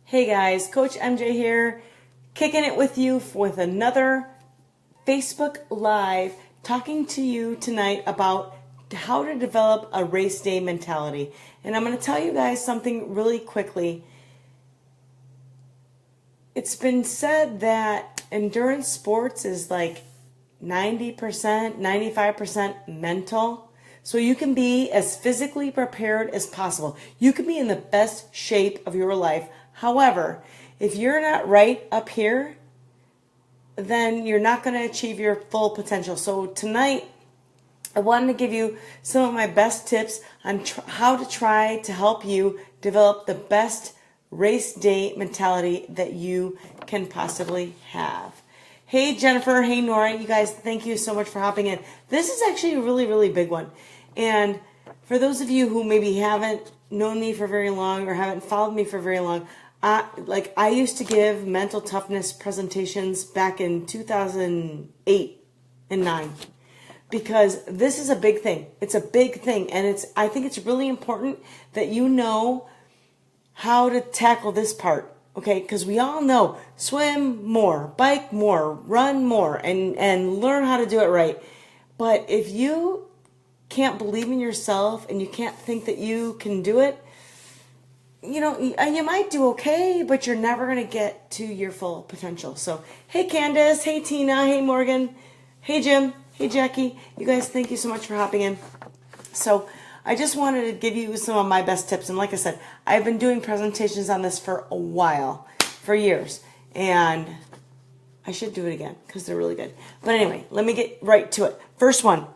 Hey guys, Coach MJ here, kicking it with you with another Facebook Live, talking to you tonight about how to develop a race day mentality. And I'm going to tell you guys something really quickly. It's been said that endurance sports is like 90%, 95% mental. So you can be as physically prepared as possible. You can be in the best shape of your life. However, if you're not right up here, then you're not going to achieve your full potential. So tonight, I wanted to give you some of my best tips on how to try to help you develop the best race day mentality that you can possibly have. Hey Jennifer, hey Nora, you guys, thank you so much for hopping in. This is actually a really, really big one. And for those of you who maybe haven't known me for very long or haven't followed me for very long, I used to give mental toughness presentations back in 2008 and 9 because this is a big thing. It's a big thing, and I think it's really important that you know how to tackle this part, okay? Because we all know swim more, bike more, run more, and learn how to do it right. But if you can't believe in yourself and you can't think that you can do it, you know, you might do okay, but you're never going to get to your full potential. So, hey Candace, hey Tina, hey Morgan, hey Jim, hey Jackie. You guys, thank you so much for hopping in. So, I just wanted to give you some of my best tips. And like I said, I've been doing presentations on this for a while, for years. And I should do it again because they're really good. But anyway, let me get right to it. First one.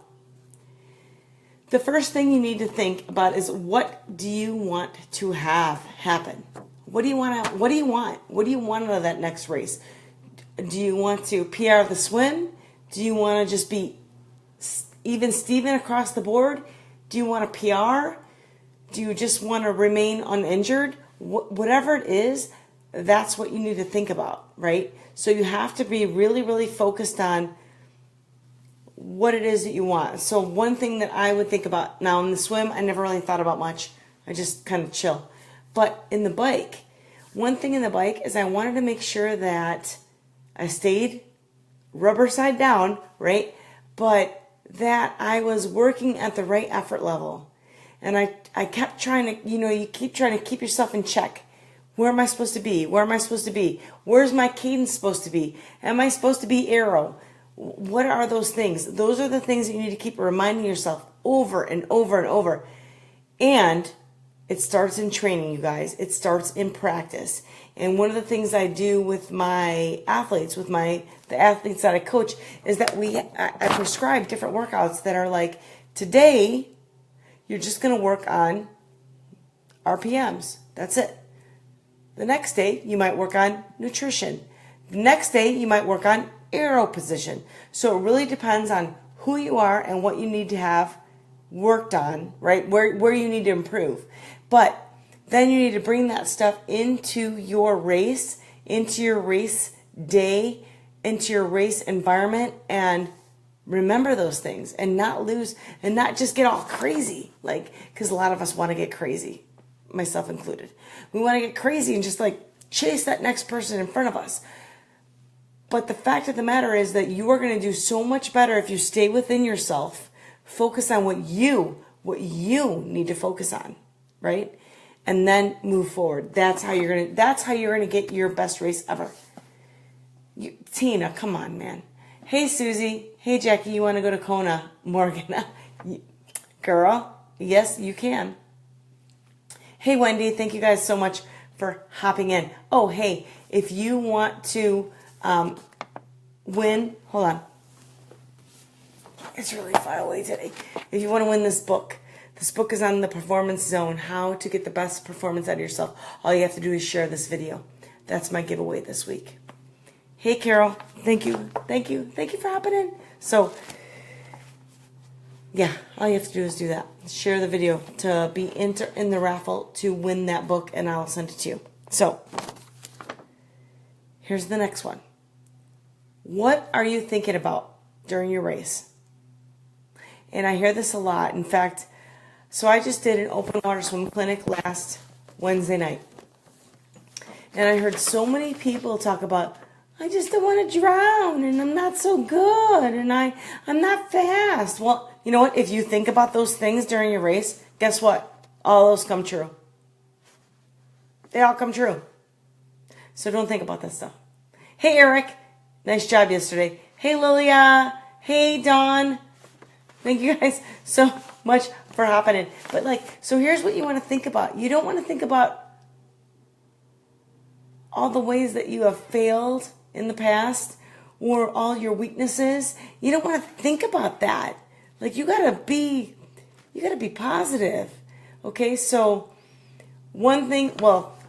The first thing you need to think about is, what do you want to have happen? What do you want? What do you want? What do you want out of that next race? Do you want to PR the swim? Do you want to just be even Steven across the board? Do you want a PR? Do you just want to remain uninjured? Whatever it is, that's what you need to think about, right? So you have to be really, really focused on what it is that you want. So one thing that I would think about now in the swim, I never really thought about much. I just kind of chill. But in the bike, one thing in the bike is I wanted to make sure that I stayed rubber side down, right? But that I was working at the right effort level. And I kept trying to, you keep trying to keep yourself in check. Where am I supposed to be? Where am I supposed to be? Where's my cadence supposed to be? Am I supposed to be aero? What are those things? Those are the things that you need to keep reminding yourself over and over and over. And it starts in training, you guys. It starts in practice. And one of the things I do with my athletes, with the athletes that I coach, is that I prescribe different workouts that are like, today, you're just going to work on RPMs. That's it. The next day, you might work on nutrition. The next day, you might work on aero position. So it really depends on who you are and what you need to have worked on, right? Where you need to improve. But then you need to bring that stuff into your race, into your race day, into your race environment, and remember those things and not lose and not just get all crazy, because a lot of us want to get crazy, myself included. We want to get crazy and just chase that next person in front of us. But the fact of the matter is that you are going to do so much better if you stay within yourself, focus on what you need to focus on, right? And then move forward. That's how you're going to get your best race ever. Tina, come on, man. Hey, Susie. Hey, Jackie, you want to go to Kona? Morgan. Girl, yes, you can. Hey, Wendy, thank you guys so much for hopping in. Oh, hey, if you want to win, hold on. It's really far away today. If you want to win this book is on the Performance Zone, how to get the best performance out of yourself. All you have to do is share this video. That's my giveaway this week. Hey, Carol, thank you for hopping in. So, yeah, all you have to do is do that. Share the video to be in the raffle to win that book, and I'll send it to you. So, here's the next one. What are you thinking about during your race? And I hear this a lot. In fact, so I just did an open water swim clinic last Wednesday night. And I heard so many people talk about, I just don't want to drown, and I'm not so good, and I'm not fast. Well, you know what? If you think about those things during your race, guess what? All those come true. They all come true. So don't think about that stuff. Hey, Eric. Nice job yesterday. Hey, Lilia. Hey, Dawn. Thank you guys so much for hopping in. But so here's what you want to think about. You don't want to think about all the ways that you have failed in the past or all your weaknesses. You don't want to think about that. You gotta be positive. Okay, so one thing,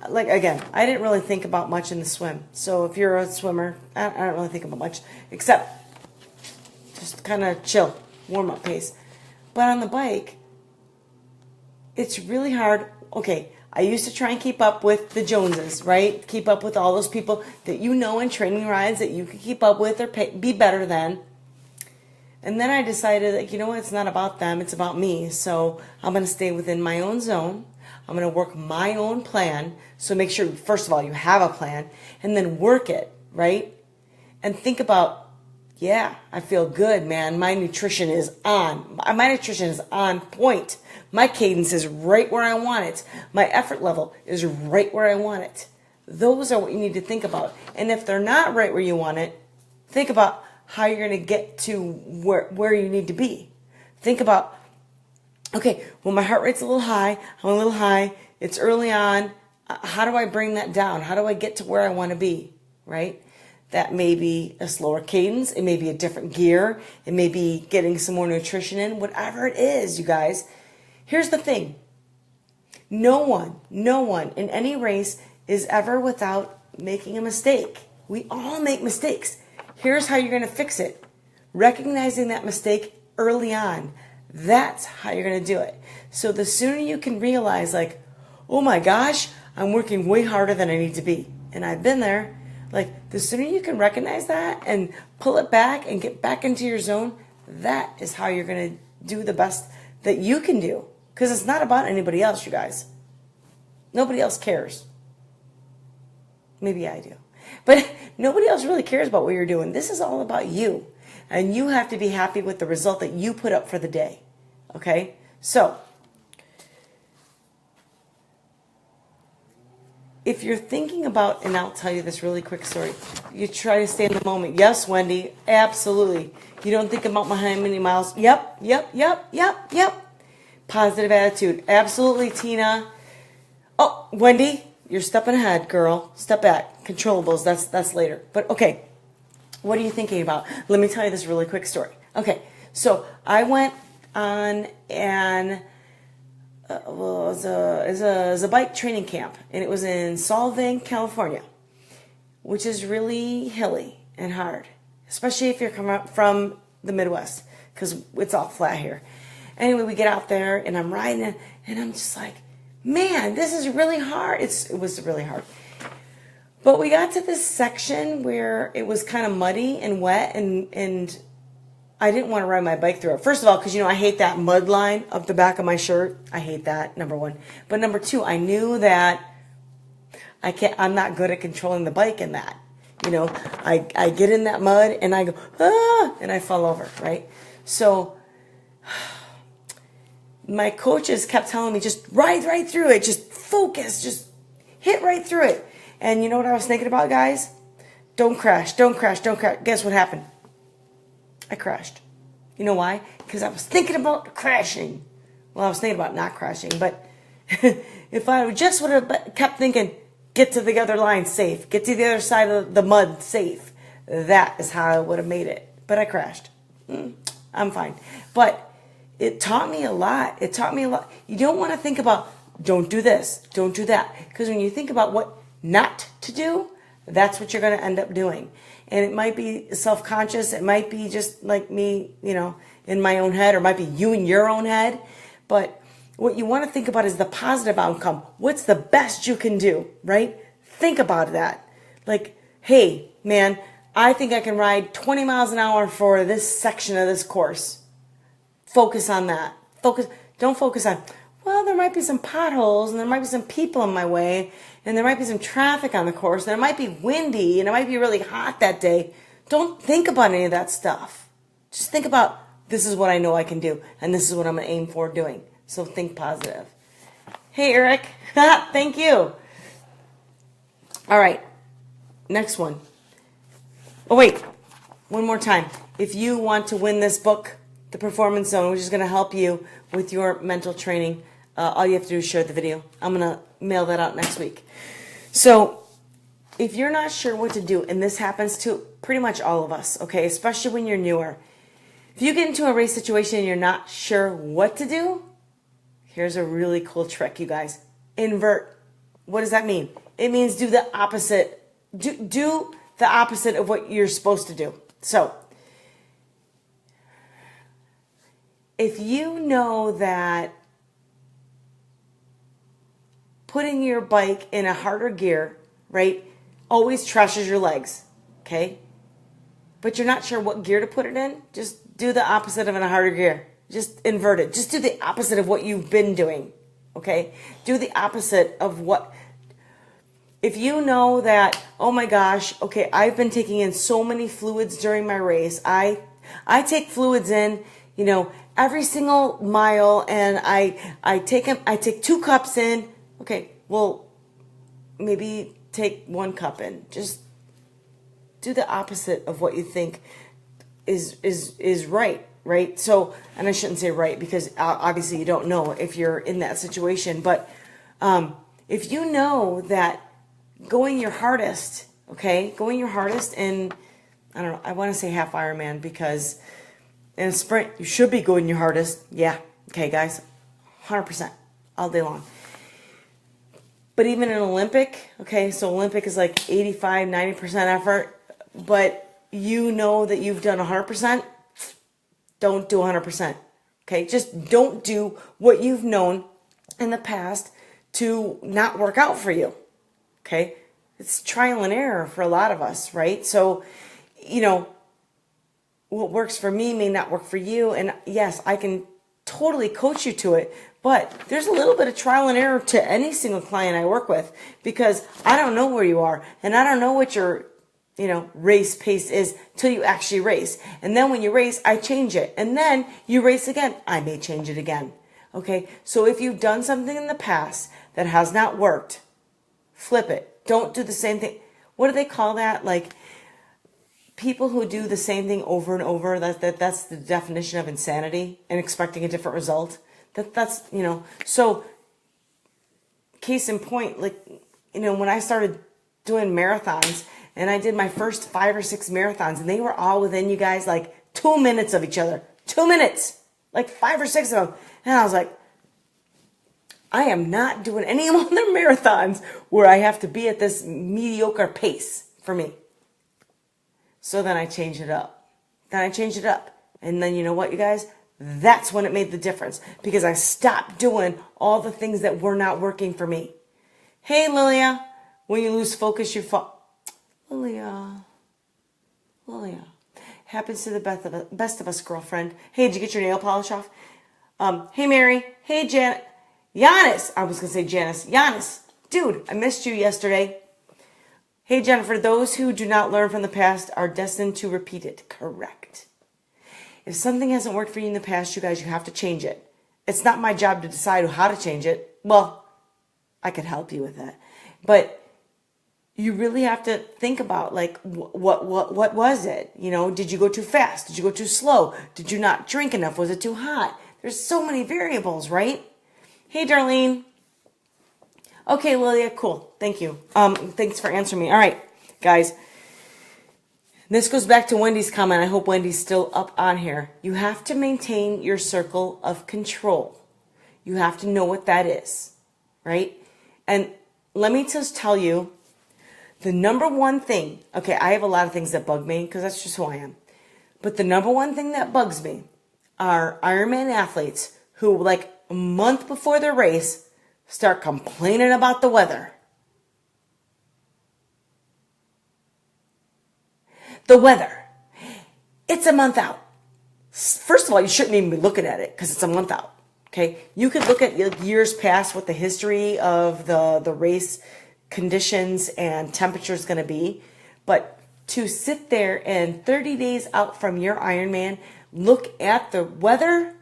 again, I didn't really think about much in the swim. So if you're a swimmer, I don't really think about much, except just kind of chill, warm up pace. But on the bike, it's really hard. Okay, I used to try and keep up with the Joneses, right? Keep up with all those people that you know in training rides that you could keep up with or be better than. And then I decided that, you know what, it's not about them, it's about me. So I'm going to stay within my own zone. I'm going to work my own plan. So make sure, first of all, you have a plan, and then work it, right? And think about, yeah, I feel good, man. My nutrition is on. My nutrition is on point. My cadence is right where I want it. My effort level is right where I want it. Those are what you need to think about. And if they're not right where you want it, think about how you're going to get to where you need to be. Think about, okay, well, my heart rate's a little high. I'm a little high. It's early on. How do I bring that down? How do I get to where I want to be, right? That may be a slower cadence. It may be a different gear. It may be getting some more nutrition in. Whatever it is, you guys. Here's the thing. No one in any race is ever without making a mistake. We all make mistakes. Here's how you're going to fix it. Recognizing that mistake early on. That's how you're going to do it. So the sooner you can realize, oh my gosh, I'm working way harder than I need to be. And I've been there. The sooner you can recognize that and pull it back and get back into your zone, that is how you're going to do the best that you can do. Because it's not about anybody else, you guys. Nobody else cares. Maybe I do. But nobody else really cares about what you're doing. This is all about you. And you have to be happy with the result that you put up for the day. Okay? So, if you're thinking about, and I'll tell you this really quick story. You try to stay in the moment. Yes, Wendy, absolutely. You don't think about how many miles. Yep. Positive attitude. Absolutely, Tina. Oh, Wendy, you're stepping ahead, girl. Step back. Controllables, that's later. But okay, what are you thinking about? Let me tell you this really quick story. Okay, so I went on it was a bike training camp, and it was in Solvang, California, which is really hilly and hard, especially if you're coming up from the Midwest, because it's all flat here. Anyway, we get out there, and I'm riding it, and I'm just like, man, this is really hard. It was really hard. But we got to this section where it was kind of muddy and wet, and I didn't want to ride my bike through it. First of all, because, I hate that mud line up the back of my shirt. I hate that, number one. But number two, I knew that I'm not good at controlling the bike in that. I get in that mud, and I go, and I fall over, right? So my coaches kept telling me, just ride right through it. Just focus. Just hit right through it. And you know what I was thinking about, guys? Don't crash. Don't crash. Don't crash. Guess what happened? I crashed. You know why? Because I was thinking about crashing. Well, I was thinking about not crashing. But if I just would have kept thinking, get to the other line safe. Get to the other side of the mud safe. That is how I would have made it. But I crashed. I'm fine. But it taught me a lot. It taught me a lot. You don't want to think about, don't do this, don't do that. Because when you think about what not to do, that's what you're going to end up doing. And it might be self-conscious. It might be just like me, in my own head, or it might be you in your own head. But what you want to think about is the positive outcome. What's the best you can do, right? Think about that. Hey, man, I think I can ride 20 miles an hour for this section of this course. Focus on that. Don't focus on, well, there might be some potholes and there might be some people in my way and there might be some traffic on the course and it might be windy and it might be really hot that day. Don't think about any of that stuff. Just think about, this is what I know I can do and this is what I'm going to aim for doing. So think positive. Hey, Eric. Thank you. All right. Next one. Oh, wait. One more time. If you want to win this book, The Performance Zone, which is going to help you with your mental training, all you have to do is share the video. I'm going to mail that out next week. So if you're not sure what to do, and this happens to pretty much all of us, okay, especially when you're newer, if you get into a race situation and you're not sure what to do, here's a really cool trick, you guys. Invert. What does that mean? It means do the opposite. Do the opposite of what you're supposed to do. So if you know that putting your bike in a harder gear, right, always trashes your legs, okay? But you're not sure what gear to put it in, just do the opposite of in a harder gear. Just invert it. Just do the opposite of what you've been doing, okay? Do the opposite of what... If you know that, oh my gosh, okay, I've been taking in so many fluids during my race. I take fluids in, you know, every single mile, and I take 2 cups in. Okay, well, maybe take 1 cup in. Just do the opposite of what you think is right, right? So, and I shouldn't say right because obviously you don't know if you're in that situation, but if you know that going your hardest, okay, going your hardest in, I don't know, I want to say half Ironman because in a sprint, you should be going your hardest. Yeah, okay, guys, 100% all day long. But even in Olympic, okay, so Olympic is like 85, 90% effort, but you know that you've done 100%, don't do 100%, okay? Just don't do what you've known in the past to not work out for you, okay? It's trial and error for a lot of us, right? So, you know, what works for me may not work for you, and yes, I can totally coach you to it, but there's a little bit of trial and error to any single client I work with because I don't know where you are, and I don't know what your, you know, race pace is till you actually race. And then when you race, I change it. And then you race again, I may change it again. Okay, so if you've done something in the past that has not worked, flip it. Don't do the same thing. What do they call that? Like, people who do the same thing over and over, that's the definition of insanity and expecting a different result. That's, you know, so case in point, like, you know, when I started doing marathons and I did my first 5 or 6 marathons and they were all within, you guys, like 2 minutes of each other, 2 minutes, like 5 or 6 of them. And I was like, I am not doing any other marathons where I have to be at this mediocre pace for me. So then I changed it up. And then you know what, you guys? That's when it made the difference because I stopped doing all the things that were not working for me. Hey, Lilia, when you lose focus, you fall. Lilia. Happens to the best of us, girlfriend. Hey, did you get your nail polish off? Hey, Mary. Hey, Janet. Giannis. I was going to say Janice. Giannis. Dude, I missed you yesterday. Hey, Jennifer, those who do not learn from the past are destined to repeat it. Correct. If something hasn't worked for you in the past, you guys, you have to change it. It's not my job to decide how to change it. Well, I could help you with that. But you really have to think about, like, what was it? You know, did you go too fast? Did you go too slow? Did you not drink enough? Was it too hot? There's so many variables, right? Hey, Darlene. Okay, Lilia, cool. Thank you. Thanks for answering me. All right, guys. This goes back to Wendy's comment. I hope Wendy's still up on here. You have to maintain your circle of control. You have to know what that is, right? And let me just tell you, the number one thing, okay, I have a lot of things that bug me because that's just who I am. But the number one thing that bugs me are Ironman athletes who, like a month before their race, start complaining about the weather. The weather. It's a month out. First of all, you shouldn't even be looking at it because it's a month out. Okay, you could look at years past what the history of the race conditions and temperature is going to be, but to sit there and 30 days out from your Ironman, look at the weather,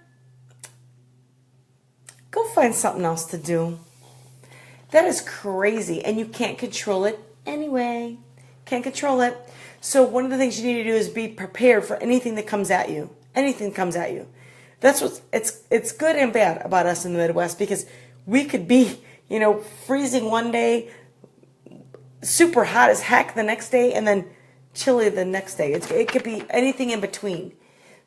go find something else to do. That is crazy, and you can't control it anyway. Can't control it. So one of the things you need to do is be prepared for anything that comes at you. Anything that comes at you. That's what it's good and bad about us in the Midwest, because we could be, freezing one day, super hot as heck the next day, and then chilly the next day. It could be anything in between.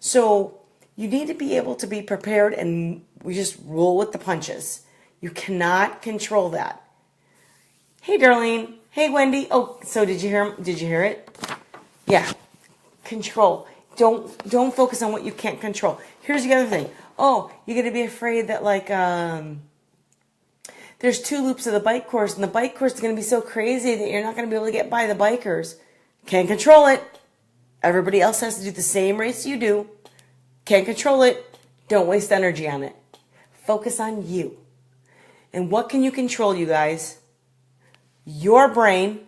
So you need to be able to be prepared, and we just roll with the punches. You cannot control that. Hey, Darlene. Hey, Wendy. Oh, so did you hear it? Yeah. Control. Don't focus on what you can't control. Here's the other thing. Oh, you're going to be afraid that there's 2 loops of the bike course, and the bike course is going to be so crazy that you're not going to be able to get by the bikers. Can't control it. Everybody else has to do the same race you do. Can't control it. Don't waste energy on it. Focus on you. And what can you control, you guys? Your brain,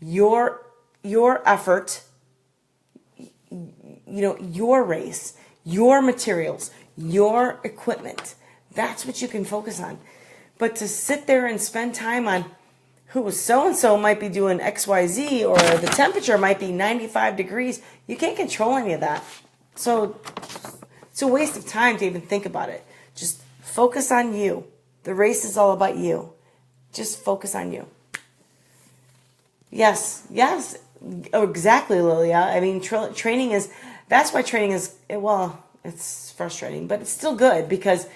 your effort, your race, your materials, your equipment. That's what you can focus on. But to sit there and spend time on who so-and-so might be doing XYZ, or the temperature might be 95 degrees, you can't control any of that. So it's a waste of time to even think about it. Just focus on you. The race is all about you. Just focus on you. Yes. Oh, exactly, Lilia. I mean, training is, that's why training is, well, it's frustrating, but it's still good, because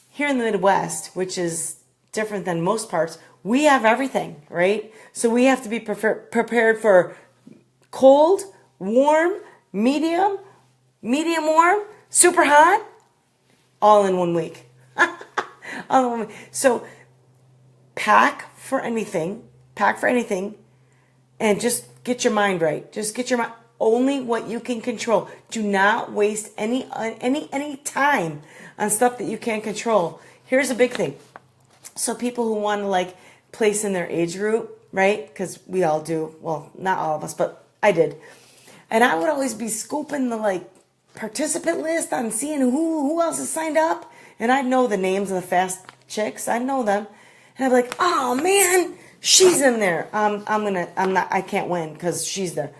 here in the Midwest, which is different than most parts, we have everything, right? So we have to be prepared for cold, warm, medium warm, super hot, all in 1 week. All in 1 week. So pack for anything, and just get your mind right. Just get your mind, only what you can control. Do not waste any time on stuff that you can't control. Here's a big thing. So people who want to place in their age group, right? Because we all do. Well, not all of us, but I did. And I would always be scoping the participant list on seeing who else is signed up. And I'd know the names of the fast chicks. I'd know them. And I'd be like, oh man, she's in there. I can't win because she's there.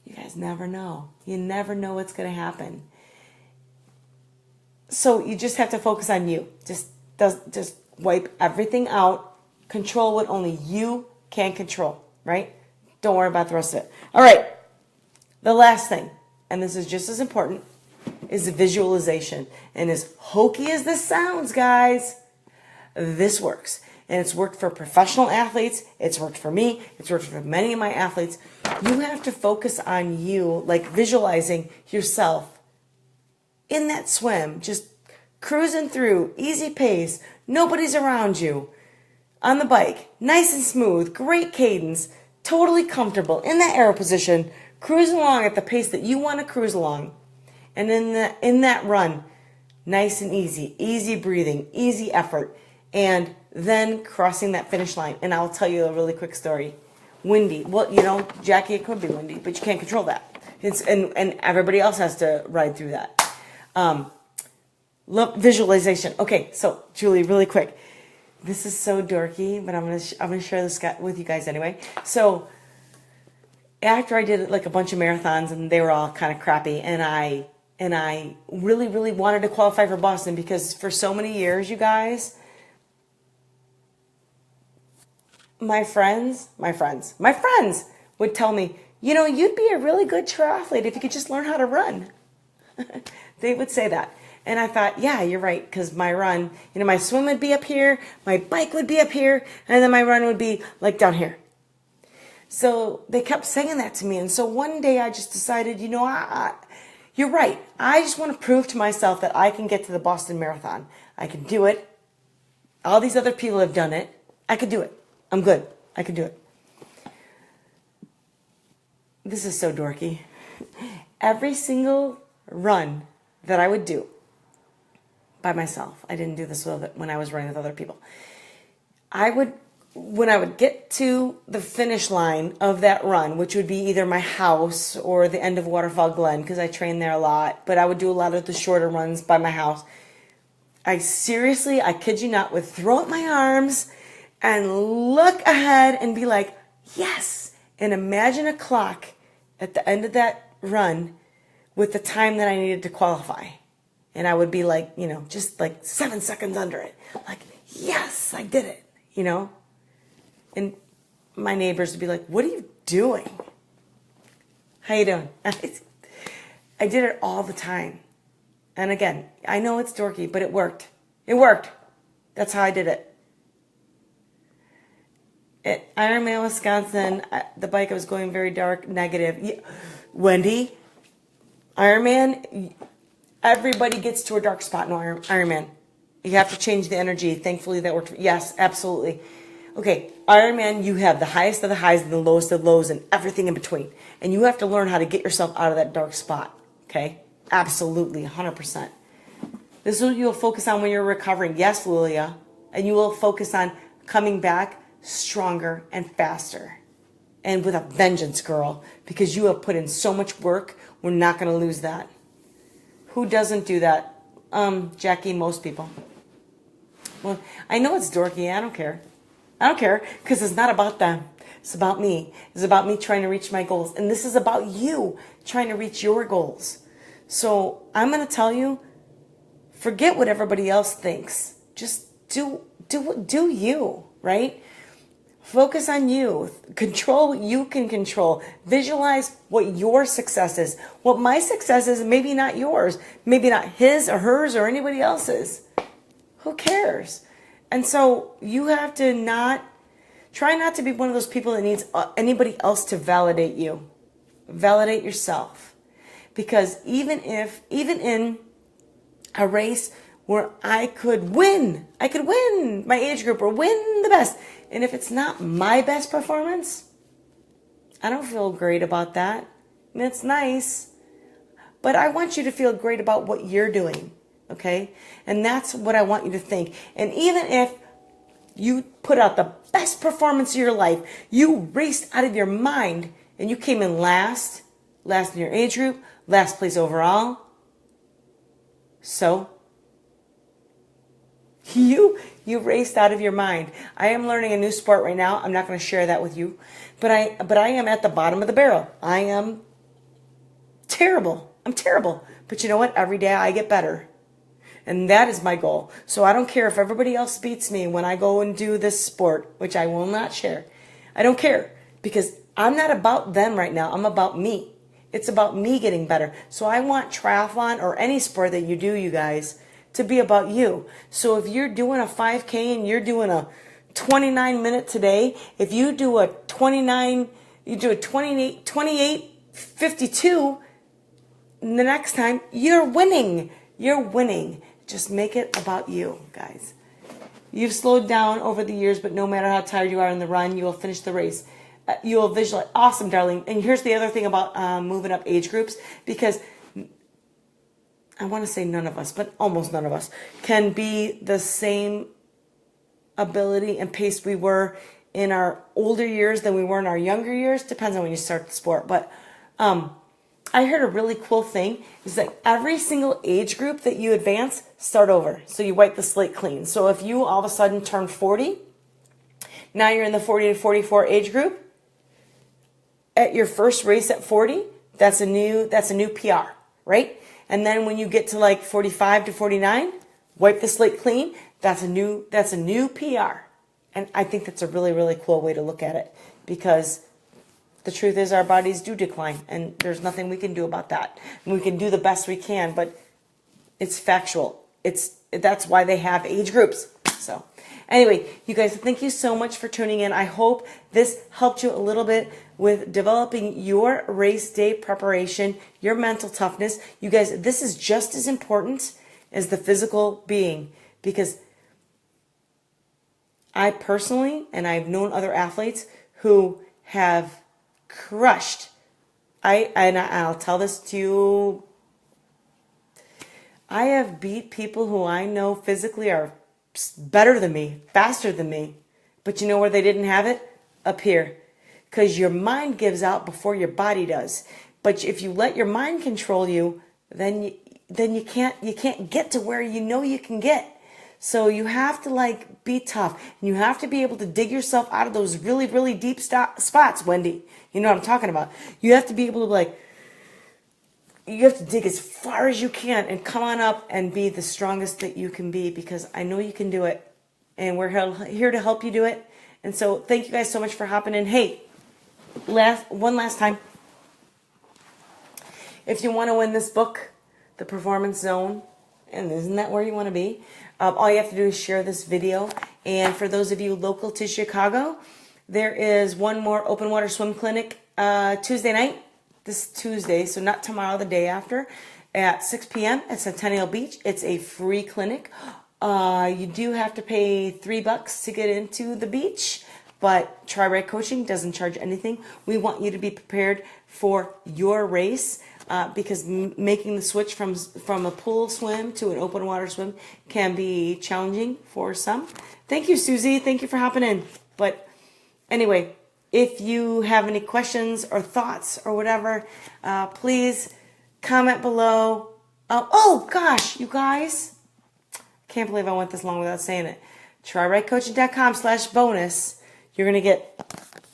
You guys never know. You never know what's going to happen. So you just have to focus on you. Just wipe everything out. Control what only you can control, right? Don't worry about the rest of it. All right. The last thing, and this is just as important, is the visualization. And as hokey as this sounds, guys, this works. And it's worked for professional athletes. It's worked for me. It's worked for many of my athletes. You have to focus on you, visualizing yourself in that swim, just cruising through, easy pace, nobody's around you, on the bike, nice and smooth, great cadence, totally comfortable, in that arrow position, cruising along at the pace that you want to cruise along. And in that run, nice and easy breathing, easy effort, and then crossing that finish line. And I'll tell you a really quick story. Windy. Well, Jackie, it could be windy, but you can't control that. And everybody else has to ride through that. Visualization. Okay, so Julie, really quick. This is so dorky, but I'm gonna share this with you guys anyway. So after I did a bunch of marathons, and they were all kind of crappy, and I really, really wanted to qualify for Boston, because for so many years, you guys, my friends would tell me, you'd be a really good triathlete if you could just learn how to run. They would say that. And I thought, yeah, you're right, because my run, my swim would be up here, my bike would be up here, and then my run would be down here. So they kept saying that to me. And so one day I just decided, you're right. I just want to prove to myself that I can get to the Boston Marathon. I can do it. All these other people have done it. I could do it. I'm good. I can do it. This is so dorky. Every single run that I would do, by myself. I didn't do this when I was running with other people. When I would get to the finish line of that run, which would be either my house or the end of Waterfall Glen, because I trained there a lot, but I would do a lot of the shorter runs by my house. I kid you not, would throw up my arms and look ahead and be like, yes, and imagine a clock at the end of that run with the time that I needed to qualify. And I would be like, just like 7 seconds under it. Like, yes, I did it, And my neighbors would be like, what are you doing? How you doing? I did it all the time. And again, I know it's dorky, but it worked. It worked. That's how I did it. At Ironman, Wisconsin, the bike I was going very dark, negative. Wendy, Ironman, everybody gets to a dark spot in Ironman. You have to change the energy. Thankfully, that worked. Yes, absolutely. Okay, Ironman, you have the highest of the highs and the lowest of the lows and everything in between. And you have to learn how to get yourself out of that dark spot. Okay? Absolutely, 100%. This is what you'll focus on when you're recovering. Yes, Lilia. And you will focus on coming back stronger and faster. And with a vengeance, girl. Because you have put in so much work, we're not going to lose that. Who doesn't do that? Jackie, most people. Well, I know it's dorky. I don't care. I don't care because it's not about them. It's about me. It's about me trying to reach my goals. And this is about you trying to reach your goals. So I'm going to tell you, forget what everybody else thinks. Just do you, right? Focus on you. Control what you can control. Visualize what your success is. What my success is, maybe not yours. Maybe not his or hers or anybody else's. Who cares? And so you have to try not to be one of those people that needs anybody else to validate you. Validate yourself. Because even in a race where I could win my age group or win the best. And if it's not my best performance, I don't feel great about that. I mean, it's nice, but I want you to feel great about what you're doing. Okay? And that's what I want you to think. And even if you put out the best performance of your life, you raced out of your mind, and you came in last in your age group, last place overall. So, you raced out of your mind. I am learning a new sport right now. I'm not going to share that with you. But I am at the bottom of the barrel. I am terrible. I'm terrible. But you know what? Every day I get better. And that is my goal. So I don't care if everybody else beats me when I go and do this sport, which I will not share. I don't care because I'm not about them right now. I'm about me. It's about me getting better. So I want triathlon or any sport that you do, you guys, to be about you. So if you're doing a 5K and you're doing a 29 minute today, if you do a 28, 52, the next time, you're winning. You're winning. Just make it about you, guys. You've slowed down over the years, but no matter how tired you are in the run, you will finish the race. You will visualize. Awesome, darling. And here's the other thing about moving up age groups, because I want to say none of us, but almost none of us, can be the same ability and pace we were in our older years than we were in our younger years. Depends on when you start the sport. But I heard a really cool thing is that every single age group that you advance, start over. So you wipe the slate clean. So if you all of a sudden turn 40, now you're in the 40 to 44 age group. At your first race at 40, that's a new PR, right? And then when you get to like 45 to 49, wipe the slate clean. That's a new PR. And I think that's a really, really cool way to look at it, because the truth is our bodies do decline, and there's nothing we can do about that. And we can do the best we can, but it's factual. That's why they have age groups. So anyway, you guys, thank you so much for tuning in. I hope this helped you a little bit with developing your race day preparation, your mental toughness. You guys, this is just as important as the physical being, because I personally, and I've known other athletes who have crushed. I'll tell this to you. I have beat people who I know physically are better than me, faster than me. But you know where they didn't have it? Up here. Because your mind gives out before your body does. But if you let your mind control you, then you can't get to where you know you can get. So you have to like be tough. And you have to be able to dig yourself out of those really, really deep spots, Wendy. You know what I'm talking about. You have to be able to like, you have to dig as far as you can and come on up and be the strongest that you can be, because I know you can do it. And we're here to help you do it. And so thank you guys so much for hopping in. Hey, one last time. If you want to win this book, The Performance Zone, and isn't that where you want to be? All you have to do is share this video. And for those of you local to Chicago, there is one more open water swim clinic Tuesday night, this Tuesday, so not tomorrow, the day after, at 6 p.m. at Centennial Beach. It's a free clinic. You do have to pay $3 to get into the beach, but TriRight Coaching doesn't charge anything. We want you to be prepared for your race. Because making the switch from a pool swim to an open water swim can be challenging for some. Thank you, Susie. Thank you for hopping in. But anyway, if you have any questions or thoughts or whatever, please comment below. Oh, gosh, you guys. Can't believe I went this long without saying it. TriRightCoaching.com/bonus. You're going to get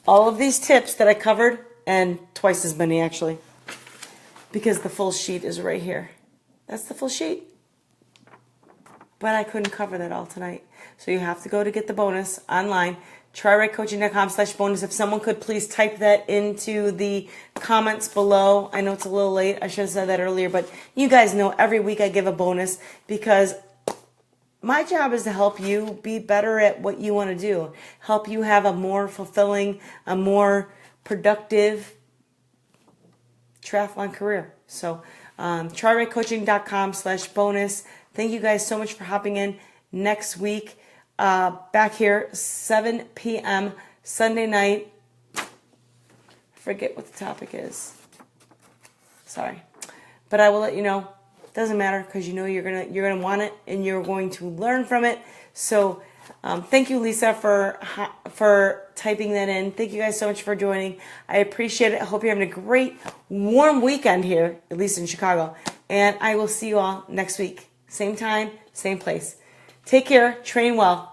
all of these tips that I covered and twice as many, actually. Because the full sheet is right here. That's the full sheet. But I couldn't cover that all tonight. So you have to go to get the bonus online. TriRightCoaching.com/bonus. If someone could please type that into the comments below. I know it's a little late. I should have said that earlier. But you guys know every week I give a bonus because my job is to help you be better at what you want to do. Help you have a more fulfilling, a more productive triathlon career. So TriRightCoaching.com/bonus. Thank you guys so much for hopping in. Next week, back here, 7 p.m. Sunday night. Forget what the topic is. Sorry. But I will let you know. Doesn't matter, because you know you're gonna want it and you're going to learn from it. So thank you, Lisa, for typing that in. Thank you guys so much for joining. I appreciate it. I hope you're having a great, warm weekend here, at least in Chicago. And I will see you all next week. Same time, same place. Take care. Train well.